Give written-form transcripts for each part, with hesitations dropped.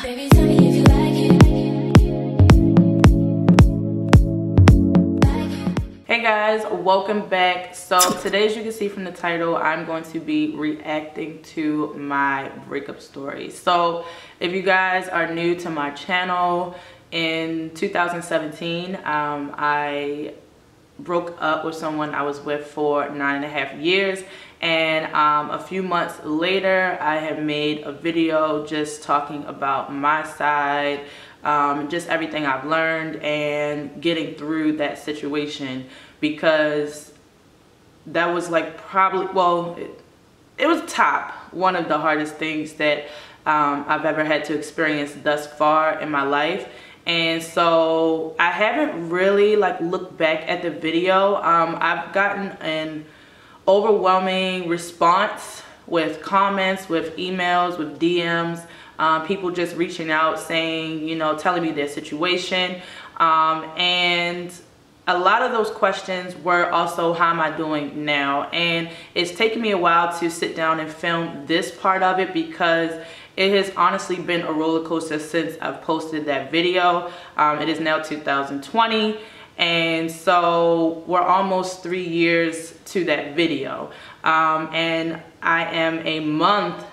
Baby, tell me if you like it. Hey guys, welcome back. So today, as you can see from the title, I'm going to be reacting to my breakup story. So if you guys are new to my channel, in 2017 I broke up with someone I was with for 9.5 years, and a few months later I had made a video just talking about my side, just everything I've learned and getting through that situation, because that was like probably, well, it was top one of the hardest things that I've ever had to experience thus far in my life. And so I haven't really like looked back at the video. I've gotten an overwhelming response with comments, with emails, with DMs, people just reaching out saying, you know, telling me their situation. And a lot of those questions were also, how am I doing now? And it's taken me a while to sit down and film this part of it, because it has honestly been a roller coaster since I've posted that video. It is now 2020, and so we're almost 3 years to that video. And I am a month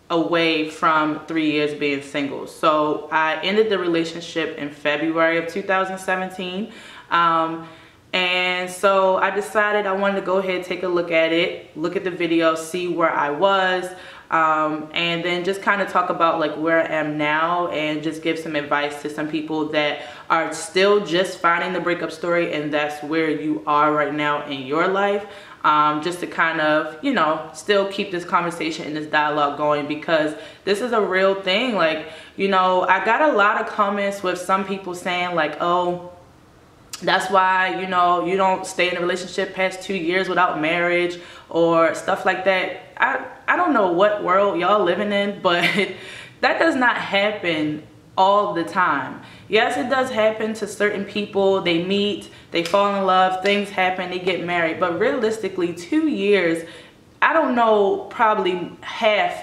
away from 3 years being single. So I ended the relationship in February of 2017. And so I decided I wanted to go ahead, take a look at it, look at the video, see where I was, and then just kind of talk about like where I am now, and just give some advice to some people that are still just finding the breakup story, and that's where you are right now in your life. Just to kind of, you know, still keep this conversation and this dialogue going, because this is a real thing. Like, you know, I got a lot of comments with some people saying like, oh, that's why, you know, you don't stay in a relationship past 2 years without marriage or stuff like that. I don't know what world y'all living in, but that does not happen all the time. Yes, it does happen to certain people. They meet, they fall in love, things happen, they get married. But realistically, 2 years, I don't know, probably half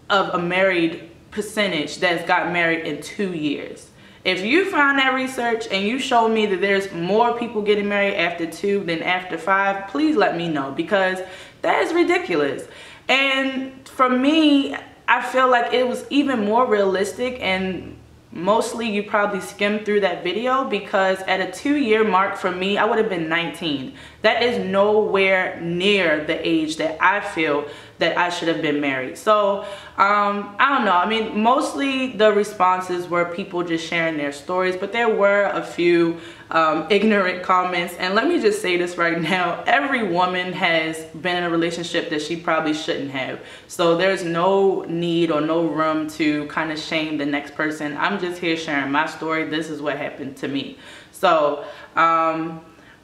of a married percentage that's got married in 2 years. If you find that research and you show me that there's more people getting married after 2 than after 5, please let me know, because that is ridiculous. And for me, I feel like it was even more realistic, and mostly you probably skimmed through that video, because at a 2-year mark for me, I would have been 19. That is nowhere near the age that I feel that I should have been married. So I don't know. I mean, mostly the responses were people just sharing their stories, but there were a few ignorant comments. And let me just say this right now, every woman has been in a relationship that she probably shouldn't have. So there's no need or no room to kind of shame the next person. I'm just here sharing my story. This is what happened to me. So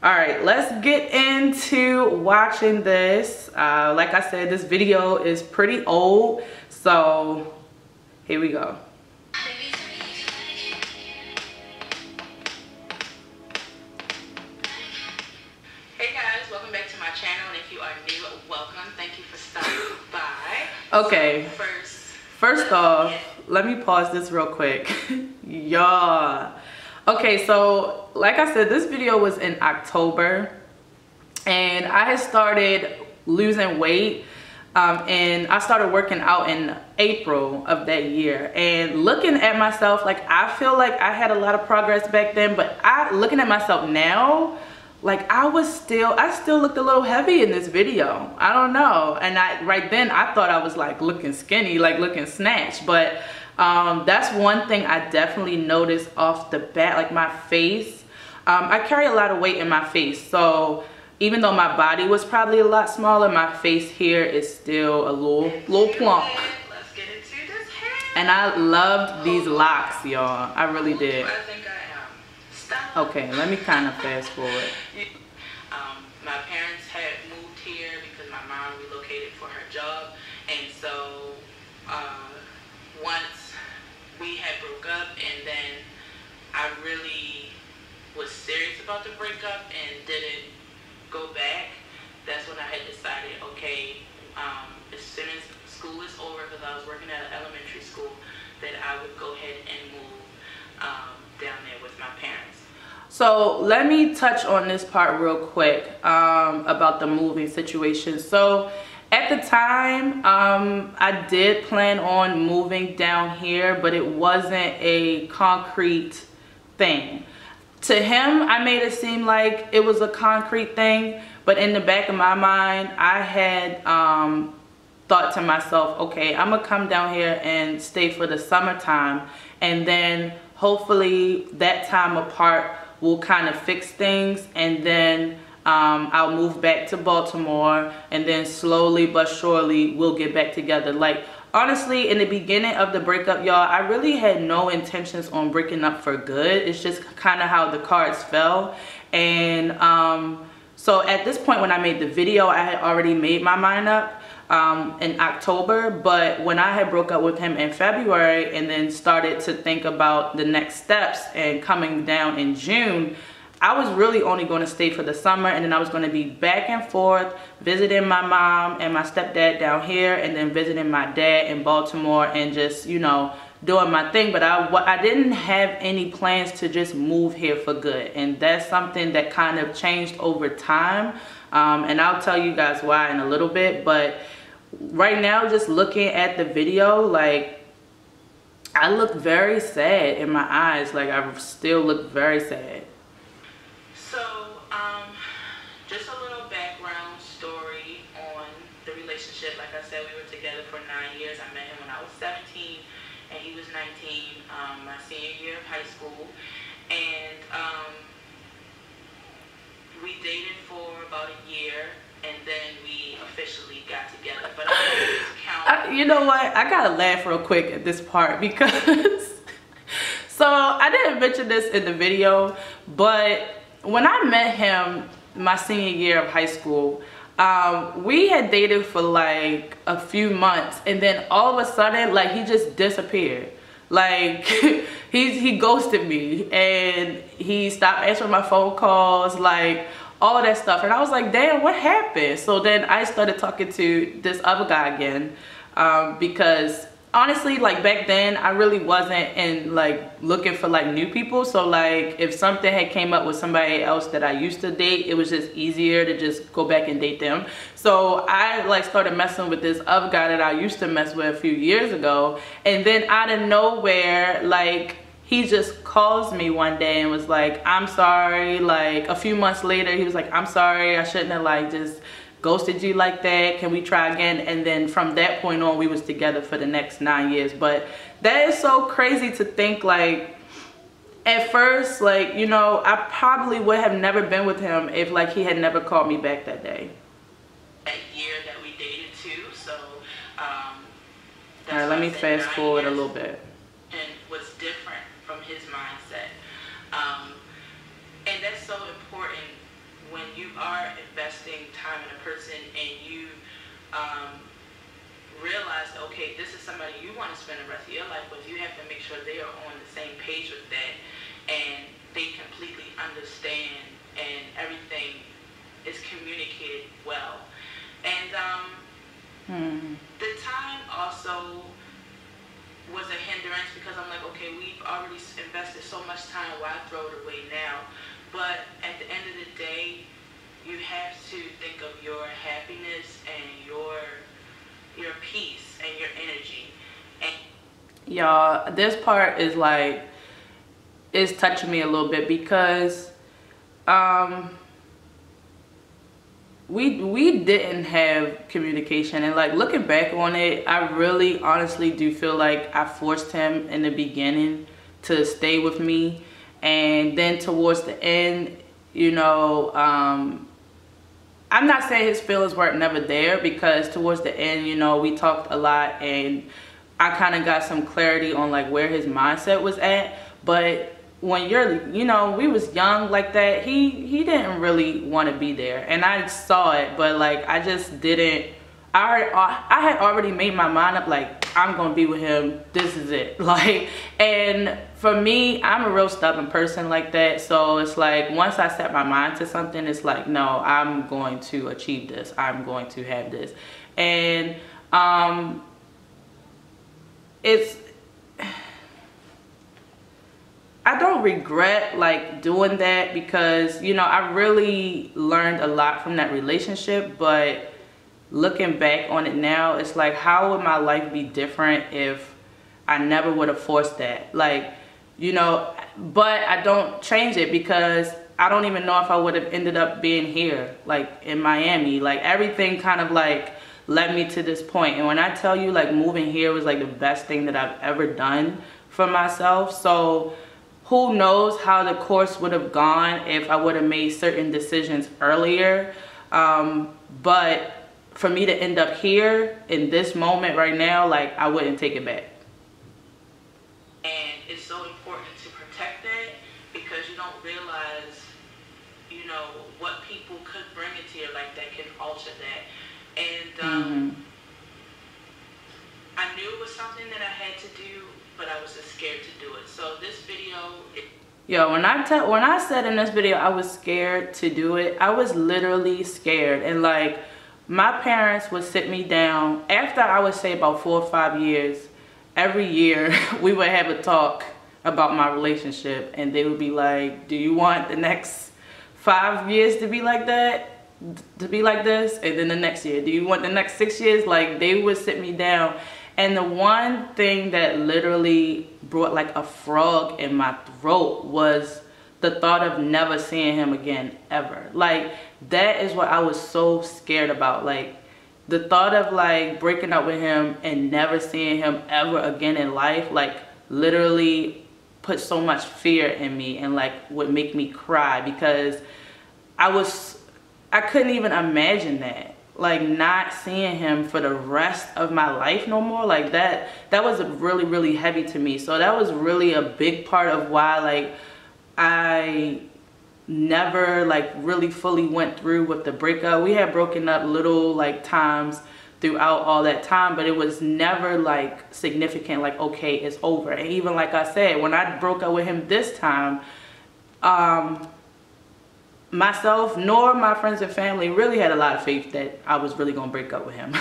all right, let's get into watching this. Like I said, this video is pretty old, so here we go. Hey guys, welcome back to my channel, and if you are new, welcome. Thank you for stopping by. Okay, first off, let me pause this real quick. Y'all. Okay, so like I said, this video was in October, and I had started losing weight, and I started working out in April of that year. And looking at myself, like, I feel like I had a lot of progress back then, but looking at myself now, like I still looked a little heavy in this video. I don't know. And right then I thought I was like looking skinny, like looking snatched, but that's one thing I definitely noticed off the bat, like my face. I carry a lot of weight in my face, so even though my body was probably a lot smaller, my face here is still a little plump. Let's get into this hair. And I loved these locks, y'all. I really did. I think I am. Okay, let me kind of fast forward. My parents had moved here because my mom relocated for her job, and so once we had broke up, and then I really was serious about the breakup and didn't go back, that's when I had decided, okay, as soon as school is over, because I was working at an elementary school, that I would So let me touch on this part real quick about the moving situation. So at the time, I did plan on moving down here, but it wasn't a concrete thing. To him, I made it seem like it was a concrete thing, but in the back of my mind, I had thought to myself, okay, I'm gonna come down here and stay for the summertime, and then hopefully that time apart will kind of fix things, and then I'll move back to Baltimore, and then slowly but surely we'll get back together. Like, honestly, in the beginning of the breakup, y'all, I really had no intentions on breaking up for good. It's just kind of how the cards fell. And so at this point when I made the video, I had already made my mind up in October. But when I had broke up with him in February and then started to think about the next steps and coming down in June, I was really only going to stay for the summer, and then I was going to be back and forth visiting my mom and my stepdad down here, and then visiting my dad in Baltimore, and just, you know, doing my thing. But I didn't have any plans to just move here for good, and that's something that kind of changed over time, and I'll tell you guys why in a little bit. But right now, just looking at the video, like, I look very sad in my eyes. Like, I still look very sad. So, just a little background story on the relationship. Like I said, we were together for 9 years. I met him when I was 17 and he was 19, my senior year of high school. And we dated for about a year, and then we officially got together. But I always count. You know what? I gotta laugh real quick at this part because so I didn't mention this in the video, but when I met him my senior year of high school, we had dated for like a few months, and then all of a sudden, like, he just disappeared. Like, he ghosted me, and he stopped answering my phone calls, like all of that stuff. And I was like, damn, what happened? So then I started talking to this other guy again, because honestly, like, back then I really wasn't in like looking for like new people. So like, if something had came up with somebody else that I used to date, it was just easier to just go back and date them. So I like started messing with this other guy that I used to mess with a few years ago, and then out of nowhere, like, he just calls me one day and was like, I'm sorry. Like, a few months later, he was like, I'm sorry, I shouldn't have like just ghosted you like that. Can we try again? And then from that point on, we was together for the next 9 years. But that is so crazy to think, like, at first, like, you know, I probably would have never been with him if like he had never called me back that day. That year that we dated too. So all right, let me fast forward a little bit. And what's different from his mindset, and that's so important when you are investing time in a person and you realize, okay, this is somebody you want to spend the rest of your life with. You have to make sure they are on the same page with that, and they completely understand, and everything is communicated well. And the time also was a hindrance, because I'm like, okay, we've already invested so much time, why throw it away now? But at the end of the day, you have to think of your happiness and your peace and your energy. And y'all, this part is like, it's touching me a little bit, because we didn't have communication, and like, looking back on it, I really honestly do feel like I forced him in the beginning to stay with me, and then towards the end, you know, I'm not saying his feelings weren't never there, because towards the end, you know, we talked a lot, and I kind of got some clarity on like where his mindset was at. But when you're, you know, we was young like that, he didn't really want to be there, and I saw it, but like, I just didn't. I had already made my mind up, like, I'm gonna be with him, this is it. Like, and for me, I'm a real stubborn person like that, so it's like, once I set my mind to something, it's like, no, I'm going to achieve this, I'm going to have this. And it's, I don't don't regret like doing that, because you know, I really learned a lot from that relationship. But looking back on it now, it's like, how would my life be different if I never would have forced that? Like, you know, but I don't change it, because I don't even know if I would have ended up being here, like in Miami. Like everything kind of like led me to this point. And when I tell you, like, moving here was like the best thing that I've ever done for myself. So who knows how the course would have gone if I would have made certain decisions earlier. But for me to end up here in this moment right now, like, I wouldn't take it back. And it's so important to protect that, because you don't realize, you know, what people could bring into your life that can alter that. And I knew it was something that I had to do, but I was just scared to do it. So this video, yo, when I said in this video I was scared to do it, I was literally scared. And like, my parents would sit me down after, I would say, about 4 or 5 years. Every year we would have a talk about my relationship, and they would be like, do you want the next 5 years to be like that? To be like this? And then the next year, do you want the next 6 years? Like, they would sit me down. And the one thing that literally brought like a frog in my throat was the thought of never seeing him again, ever. Like, that is what I was so scared about. Like, the thought of like breaking up with him and never seeing him ever again in life, like, literally put so much fear in me, and like would make me cry, because I couldn't even imagine that, like, not seeing him for the rest of my life no more. Like, that was really, really heavy to me. So that was really a big part of why, like, I never like really fully went through with the breakup. We had broken up little like times throughout all that time, but it was never like significant, like, okay, it's over. And even like I said, when I broke up with him this time, myself nor my friends and family really had a lot of faith that I was really gonna break up with him.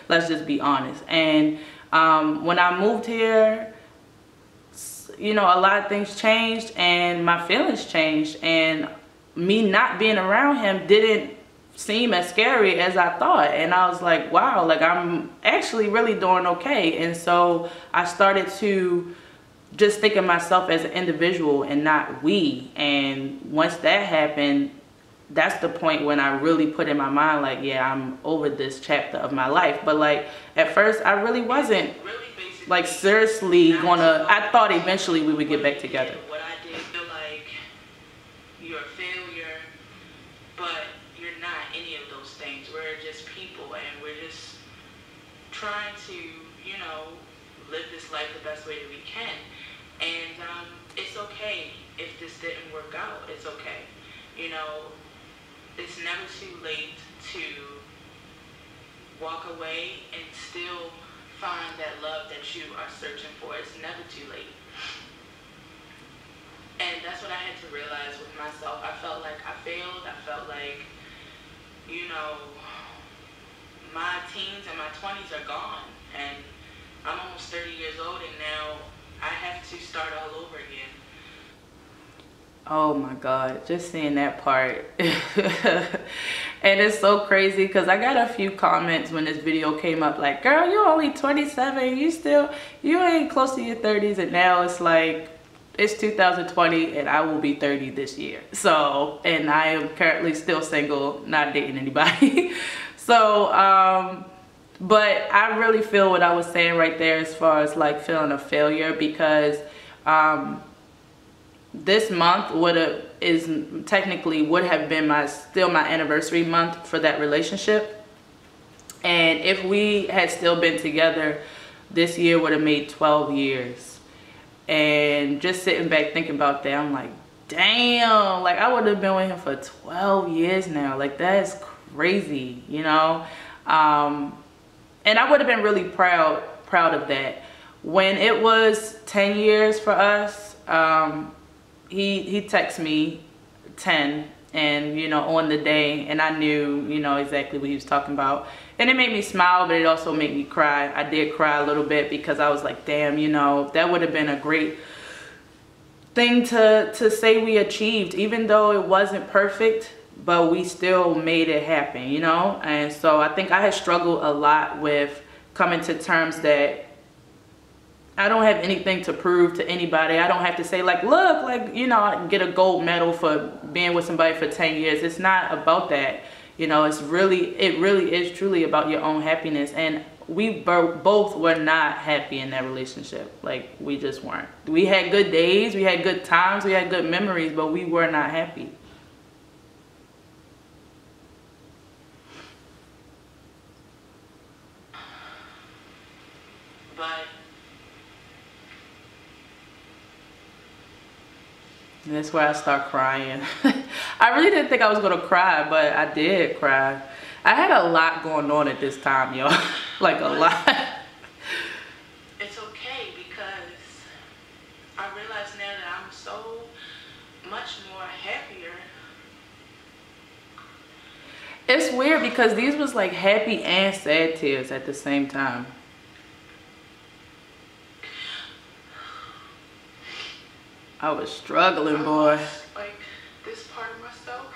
Let's just be honest. And when I moved here, you know, a lot of things changed, and my feelings changed, and me not being around him didn't seem as scary as I thought. And I was like, wow, like, I'm actually really doing okay. And so I started to just think of myself as an individual and not we. And once that happened, that's the point when I really put in my mind, like, yeah, I'm over this chapter of my life. But like, at first I really wasn't like seriously gonna, I thought eventually we would get back together. what I did, feel like you're a failure, but you're not any of those things. We're just people, and we're just trying to, you know, live this life the best way that we can. And it's okay if this didn't work out. It's okay. You know, it's never too late to walk away and still find that love that you are searching for. It's never too late. And that's what I had to realize with myself. I felt like I failed. I felt like, you know, my teens and my 20s are gone. And I'm almost 30 years old, and now I have to start all over again. Oh my God, just seeing that part. And it's so crazy, because I got a few comments when this video came up like, girl, you're only 27, you ain't close to your 30s. And now it's like, it's 2020 and I will be 30 this year. So, and I am currently still single, not dating anybody. So, but I really feel what I was saying right there as far as like feeling a failure, because this month would have been still my anniversary month for that relationship. And if we had still been together, this year would have made 12 years. And just sitting back thinking about that, I'm like, damn, like, I would have been with him for 12 years now. Like, that's crazy, you know? And I would have been really proud of that. When it was 10 years for us, he texted me 10, and you know, on the day, and I knew, you know, exactly what he was talking about. And it made me smile, but it also made me cry. I did cry a little bit, because I was like, damn, you know, that would have been a great thing to say we achieved, even though it wasn't perfect, but we still made it happen, you know? And so I think I had struggled a lot with coming to terms that I don't have anything to prove to anybody. I don't have to say like, look, like, you know, I can get a gold medal for being with somebody for 10 years. It's not about that. You know, it really is truly about your own happiness. And we both were not happy in that relationship. Like, we just weren't. We had good days, we had good times, we had good memories, but we were not happy. But And that's where I start crying. I really didn't think I was gonna cry, but I did cry. I had a lot going on at this time, y'all. Like a lot. it's okay, because I realize now that I'm so much more happier. It's weird because these was like happy and sad tears at the same time. I was struggling, boy. Like this part of myself.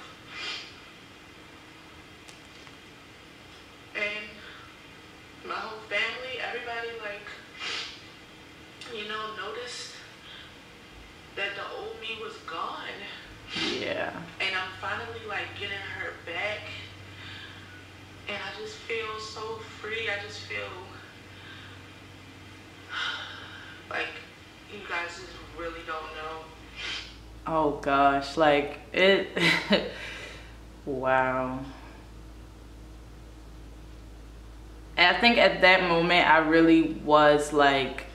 And my whole family, everybody, like, you know, noticed that the old me was gone. Yeah. And I'm finally like getting her back. And I just feel so free. I just feel like you guys just really don't know. Oh gosh, like it. Wow. And I think at that moment I really was like,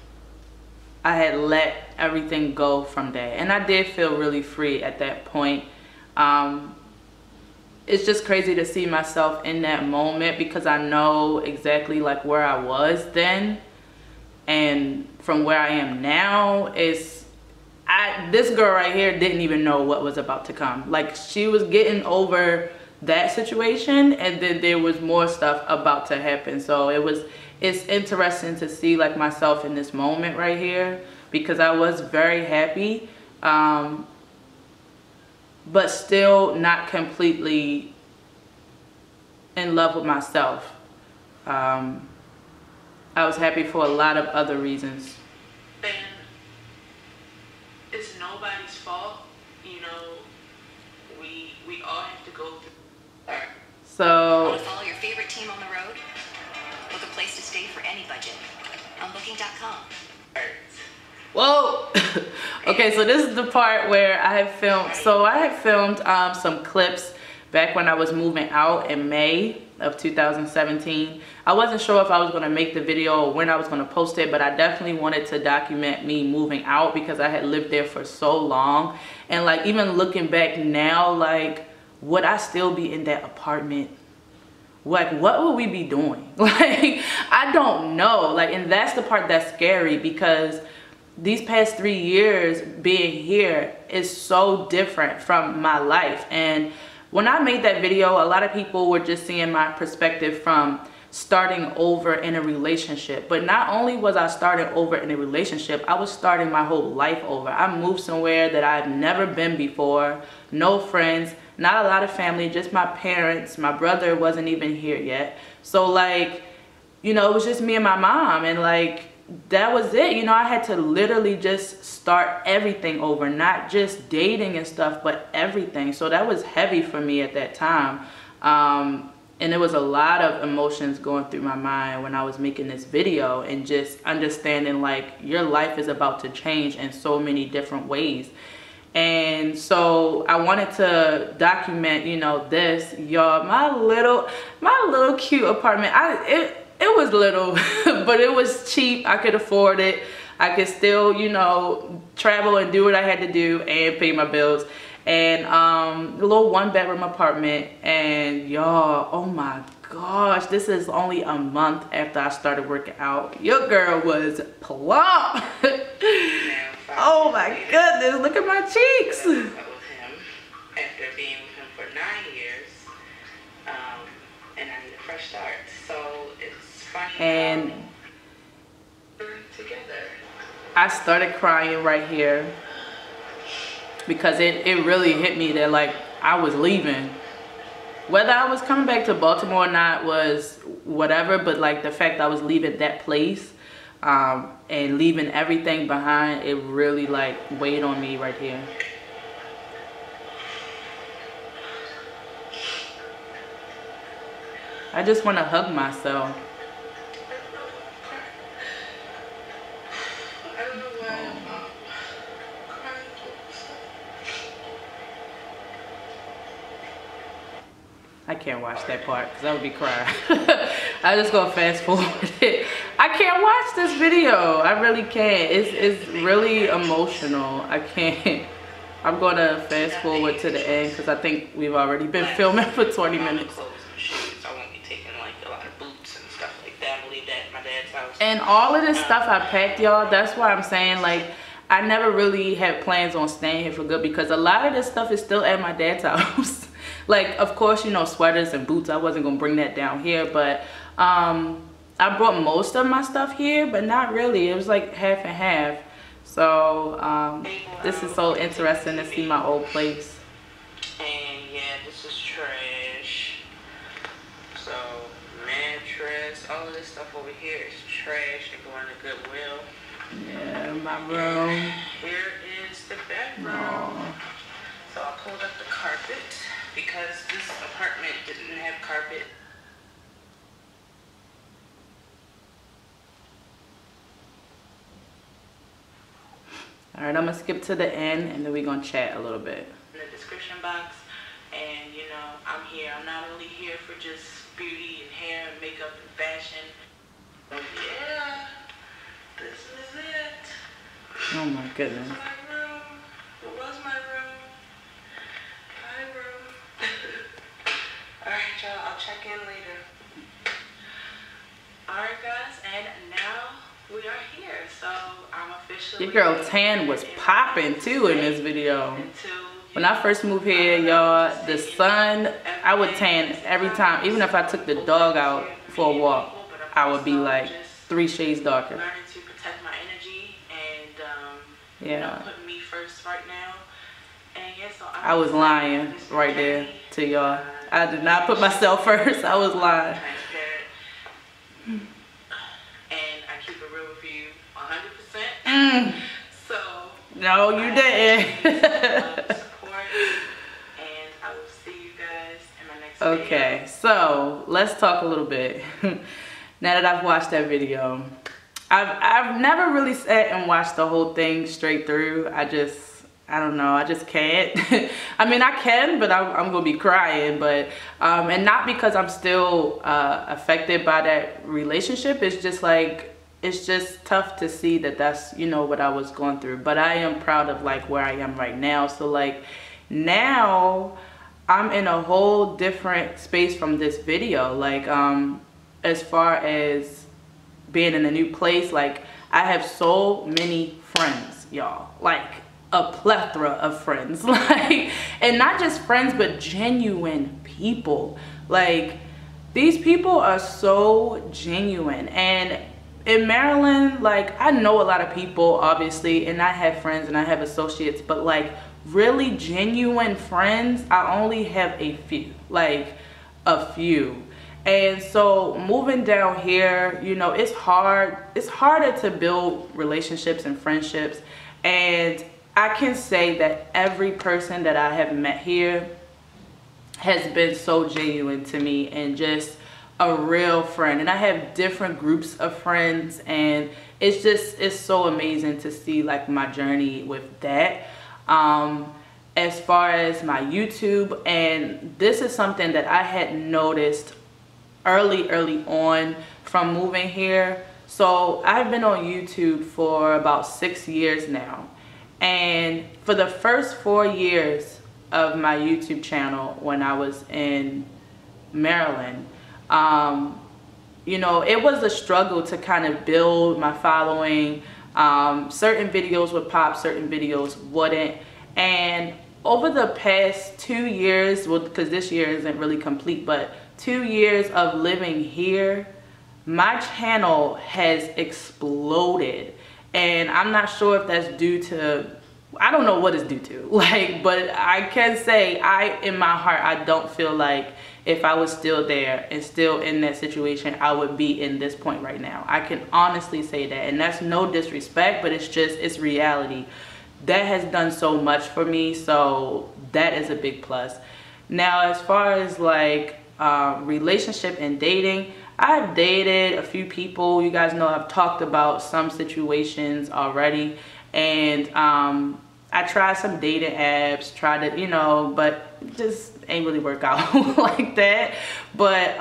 I had let everything go from that, and I did feel really free at that point. It's just crazy to see myself in that moment, because I know exactly like where I was then and from where I am now. Is this girl right here didn't even know what was about to come. Like, she was getting over that situation, and then there was more stuff about to happen. So it's interesting to see like myself in this moment right here, because I was very happy, but still not completely in love with myself. I was happy for a lot of other reasons. And it's nobody's fault, you know. We all have to go through. So Want to follow your favorite team on the road? Book a place to stay for any budget on Booking.com. whoa. Okay, so this is the part where I have filmed. So I have filmed some clips back when I was moving out in May of 2017. I wasn't sure if I was going to make the video or when I was going to post it, but I definitely wanted to document me moving out, because I had lived there for so long. And like, even looking back now, like, would I still be in that apartment? Like, what would we be doing? Like, I don't know. Like, and that's the part that's scary, because these past 3 years being here is so different from my life. And when I made that video, a lot of people were just seeing my perspective from starting over in a relationship. But not only was I starting over in a relationship, I was starting my whole life over. I moved somewhere that I've never been before, no friends, not a lot of family, just my parents. My brother wasn't even here yet. So like, you know, it was just me and my mom, and like, that was it. You know, I had to literally just start everything over, not just dating and stuff, but everything. So that was heavy for me at that time. And there was a lot of emotions going through my mind when I was making this video, and just understanding like, your life is about to change in so many different ways. And so I wanted to document, you know, this, y'all. My little cute apartment. It was little, but it was cheap. I could afford it. I could still, you know, travel and do what I had to do and pay my bills. And a little 1-bedroom apartment. And y'all, oh my gosh, this is only a month after I started working out. Your girl was plump. Oh my goodness, look at my cheeks. With him after being with him for 9 years, and I need a fresh start. So it's funny. And We're together. I started crying right here. because it really hit me that like I was leaving. Whether I was coming back to Baltimore or not was whatever, but like the fact I was leaving that place and leaving everything behind, it really like weighed on me right here. I just want to hug myself. I don't know why I'm crying. I can't watch that part because I would be crying. I just gonna fast forward it. I can't watch this video. I really can't. It's really emotional. I can't. I'm gonna fast forward to the end because I think we've already been filming for 20 minutes. I won't be taking like a lot of boots and stuff like that. I leave that at my dad's house. And all of this stuff I packed, y'all. That's why I'm saying like I never really had plans on staying here for good because a lot of this stuff is still at my dad's house. Like, of course, you know, sweaters and boots, I wasn't gonna bring that down here, but I brought most of my stuff here, but not really. It was like half and half. So this is so interesting to see my old place. And yeah, this is trash. So mattress, all of this stuff over here is trash and going to Goodwill. Yeah, my room. Here is the bedroom. Aww. So I pulled up the carpet because this apartment didn't have carpet. All right, I'm gonna skip to the end and then we're gonna chat a little bit. In the description box, and you know, I'm here. I'm not only here for just beauty and hair and makeup and fashion. But yeah, this is it. Oh my goodness. My room. It was my room. My room. Alright, y'all. I'll check in later. Alright, guys. And now we are here. So I'm officially... Your girl Tan was popping too in this video. When I first moved here, y'all, the sun, I would tan every time. Even if I took the dog out for a walk, I would be like 3 shades darker. Learning to protect my energy and Yeah. put me first right now. And yeah, so I was lying right there to y'all. I did not put myself first. I was lying. Transparent. And I keep it real with you 100%. So No, you didn't. support, and I will see you guys in my next video. Okay, so let's talk a little bit. Now that I've watched that video, I've never really sat and watched the whole thing straight through. I don't know, I just can't. I mean, I can, but I'm gonna be crying. But and not because I'm still affected by that relationship. It's just like, it's just tough to see that that's, you know, what I was going through. But I am proud of like where I am right now. So like now I'm in a whole different space from this video. Like as far as being in a new place, like I have so many friends, y'all. Like a plethora of friends. Like, and not just friends, but genuine people. Like these people are so genuine. And in Maryland, like I know a lot of people obviously, and I have friends and I have associates, but like really genuine friends, I only have a few, like a few. And so moving down here, you know, it's harder to build relationships and friendships. And I can say that every person that I have met here has been so genuine to me and just a real friend. And I have different groups of friends, and it's so amazing to see like my journey with that. As far as my YouTube, and this is something that I had noticed early on from moving here. So I've been on YouTube for about 6 years now, and for the first 4 years of my YouTube channel when I was in Maryland, you know, it was a struggle to kind of build my following. Certain videos would pop, certain videos wouldn't. And over the past 2 years, well, because this year isn't really complete, but 2 years of living here, my channel has exploded. And I'm not sure if that's due to I don't know what it's due to, like, but I can say in my heart, I don't feel like if I was still there and still in that situation, I would be in this point right now. I can honestly say that, and that's no disrespect, but it's reality. That has done so much for me, so that is a big plus. Now, as far as like relationship and dating, I've dated a few people. You guys know I've talked about some situations already, and I tried some dating apps, tried to, you know, but just ain't really work out like that. But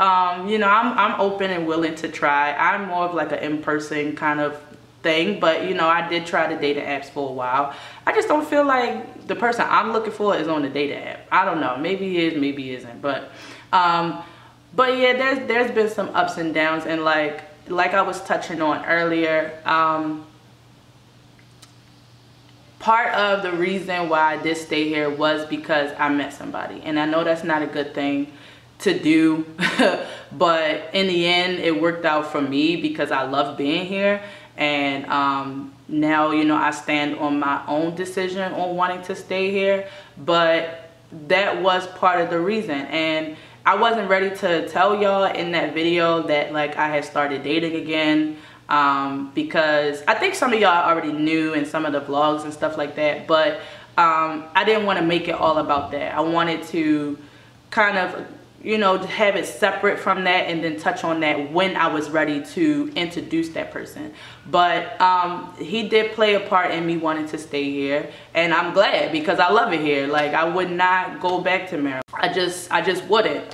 you know, I'm open and willing to try. I'm more of like an in-person kind of thing, but you know, I did try the dating apps for a while. I just don't feel like the person I'm looking for is on the dating app. I don't know, maybe he is, maybe he isn't, but yeah, there's been some ups and downs, and like I was touching on earlier, part of the reason why I did stay here was because I met somebody, and I know that's not a good thing to do, but in the end it worked out for me because I love being here. And now, you know, I stand on my own decision on wanting to stay here, but that was part of the reason. And I wasn't ready to tell y'all in that video that like I had started dating again, because I think some of y'all already knew in some of the vlogs and stuff like that, but I didn't want to make it all about that. I wanted to kind of, you know, have it separate from that and then touch on that when I was ready to introduce that person. But he did play a part in me wanting to stay here, and I'm glad because I love it here. Like, I would not go back to Maryland. I just wouldn't.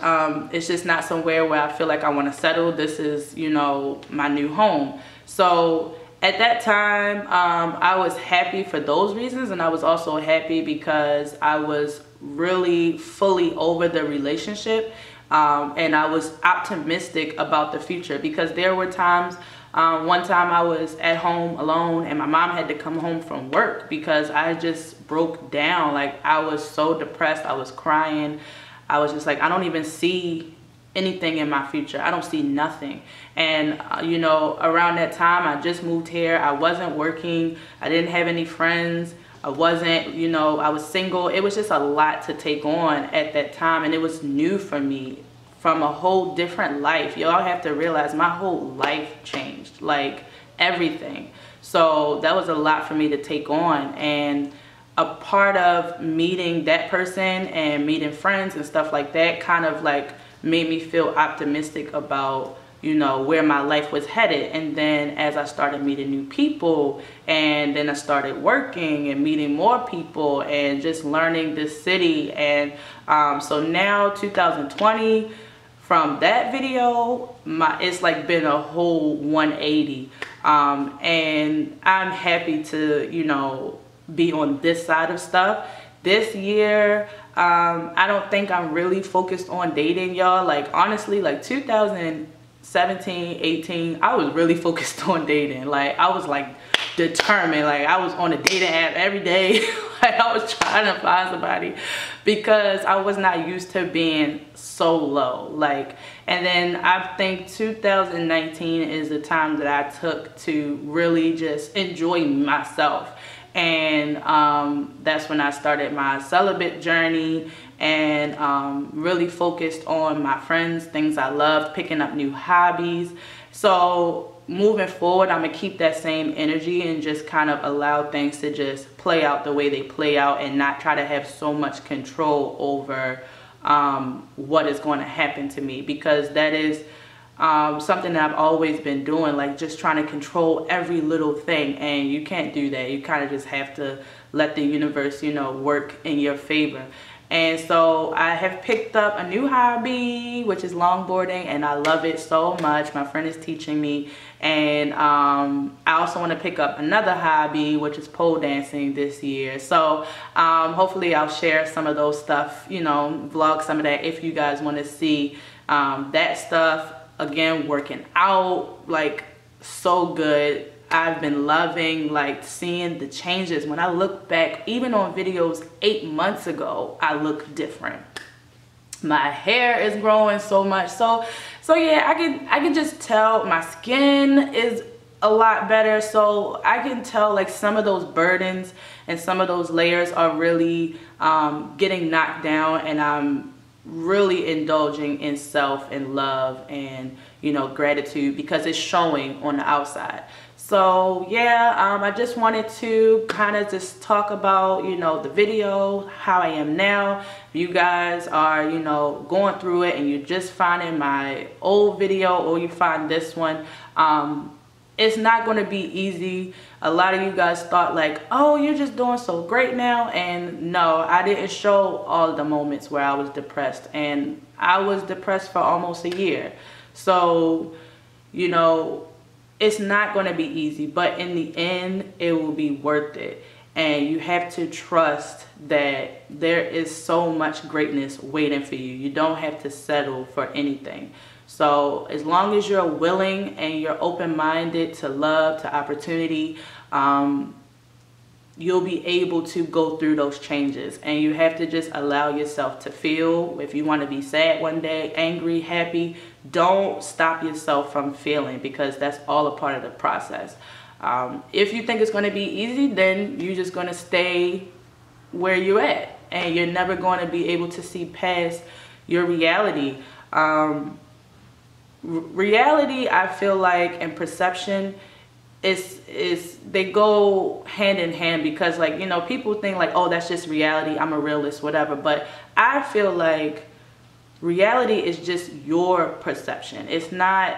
It's just not somewhere where I feel like I want to settle. This is, you know, my new home. So at that time, I was happy for those reasons, and I was also happy because I was really fully over the relationship, and I was optimistic about the future, because there were times, one time I was at home alone and my mom had to come home from work because I just broke down. Like, I was so depressed, I was crying. I was just like, I don't even see anything in my future. I don't see nothing. And you know, around that time I just moved here. I wasn't working, I didn't have any friends, I wasn't, you know, I was single. It was just a lot to take on at that time, and it was new for me, from a whole different life. Y'all have to realize my whole life changed, like everything. So that was a lot for me to take on, and a part of meeting that person and meeting friends and stuff like that kind of like made me feel optimistic about, you know, where my life was headed. And then as I started meeting new people, and then I started working and meeting more people and just learning this city. And so now 2020, from that video, it's like been a whole 180. And I'm happy to, you know, be on this side of stuff. This year, I don't think I'm really focused on dating, y'all. Like, honestly, like 2017, 18, I was really focused on dating. Like, I was like determined. Like, I was on a dating app every day. Like, I was trying to find somebody because I was not used to being so low. Like, and then I think 2019 is the time that I took to really just enjoy myself. And that's when I started my celibate journey, and really focused on my friends, things I loved, picking up new hobbies. So moving forward, I'm gonna keep that same energy and just kind of allow things to just play out the way they play out, and not try to have so much control over what is going to happen to me, because that is something that I've always been doing, like just trying to control every little thing, and you can't do that. You kind of just have to let the universe, you know, work in your favor. And so I have picked up a new hobby, which is longboarding, and I love it so much. My friend is teaching me, and I also want to pick up another hobby, which is pole dancing this year. So hopefully I'll share some of those stuff, you know, vlog some of that if you guys want to see that stuff. Again, working out, like, so good. I've been loving, like, seeing the changes. When I look back, even on videos 8 months ago, I look different. My hair is growing so much. So yeah, I can just tell my skin is a lot better. So I can tell like some of those burdens and some of those layers are really getting knocked down, and I'm really indulging in self and love and, you know, gratitude, because it's showing on the outside. So yeah, I just wanted to kind of just talk about, you know, the video, how I am now. If you guys are, you know, going through it and you're just finding my old video or you find this one, it's not going to be easy. A lot of you guys thought like, oh, you're just doing so great now. And no, I didn't show all of the moments where I was depressed, and I was depressed for almost a year. So, you know, it's not going to be easy, but in the end, it will be worth it. And you have to trust that there is so much greatness waiting for you. You don't have to settle for anything. So as long as you're willing and you're open-minded to love, to opportunity, you'll be able to go through those changes. And you have to just allow yourself to feel. If you want to be sad one day, angry, happy, don't stop yourself from feeling, because that's all a part of the process. If you think it's going to be easy, then you're just going to stay where you're at, and you're never going to be able to see past your reality. Reality, I feel like, and perception is they go hand in hand, because like, you know, people think like, oh, that's just reality, I'm a realist, whatever. But I feel like reality is just your perception. It's not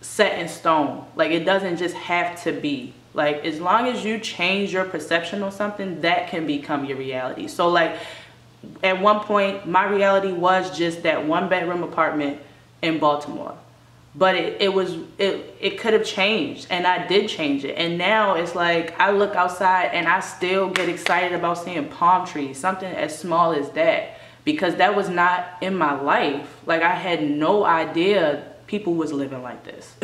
set in stone. Like, it doesn't just have to be. Like, as long as you change your perception on something, that can become your reality. So like, at one point, my reality was just that 1-bedroom apartment in Baltimore. But it could have changed, and I did change it. And now it's like, I look outside and I still get excited about seeing palm trees, something as small as that, because that was not in my life. Like, I had no idea people was living like this,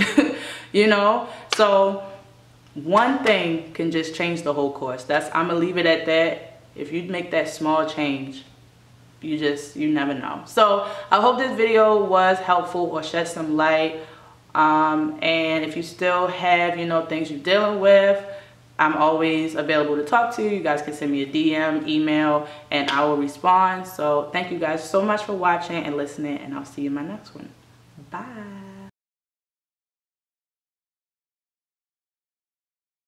you know? So one thing can just change the whole course. I'm gonna leave it at that. If you make that small change, you never know. So I hope this video was helpful or shed some light. And if you still have, you know, things you're dealing with, I'm always available to talk to. You guys can send me a DM, email, and I will respond. So thank you guys so much for watching and listening, and I'll see you in my next one. Bye.